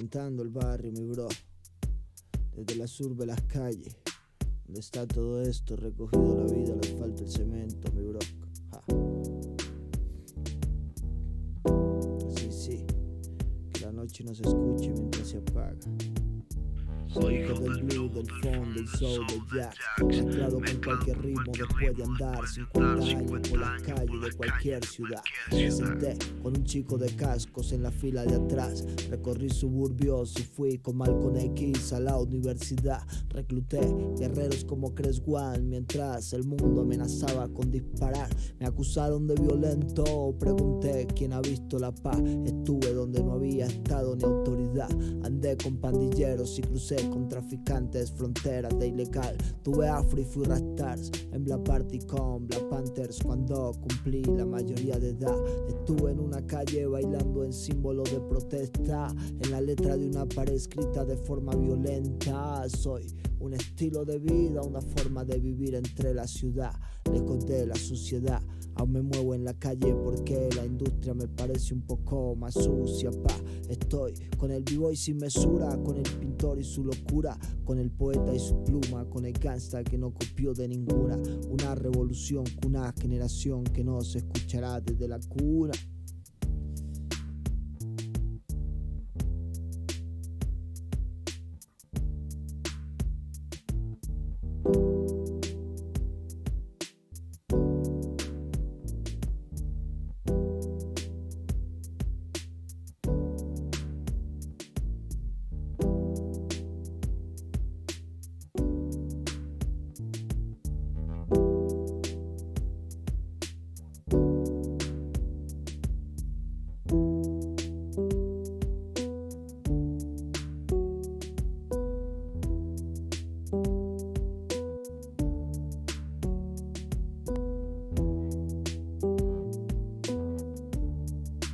cantando el barrio, mi bro. Desde la urbe, las calles, donde está todo esto, recogido la vida, el asfalto, el cemento, mi bro. Ja. Sí, que la noche no se escuche mientras se apaga. Soy hijo del blues, del funk, del soul, del jazz, mezclado con cualquier ritmo después de andar 50 años por las calles de cualquier ciudad. Me senté con un chico de cascos en la fila de atrás, recorrí suburbios y fui con Malcolm X a la universidad. Recluté guerreros como Chris One mientras el mundo amenazaba con disparar. Me acusaron de violento, pregunté quién ha visto la paz. Estuve donde no había estado ni autoridad, andé con pandilleros y crucé con traficantes, fronteras de ilegal. Tuve afro y fui rastars en Black Party con Black Panthers cuando cumplí la mayoría de edad. Estuve en una calle bailando en símbolo de protesta, en la letra de una pared escrita de forma violenta. Soy un estilo de vida, una forma de vivir entre la ciudad, lejos de la suciedad. Aún me muevo en la calle porque la industria me parece un poco más sucia, pa. Estoy con el b-boy sin mesura, con el pintor y su locura, con el poeta y su pluma, con el gangsta que no copió de ninguna. Una revolución con una generación que no se escuchará desde la cuna.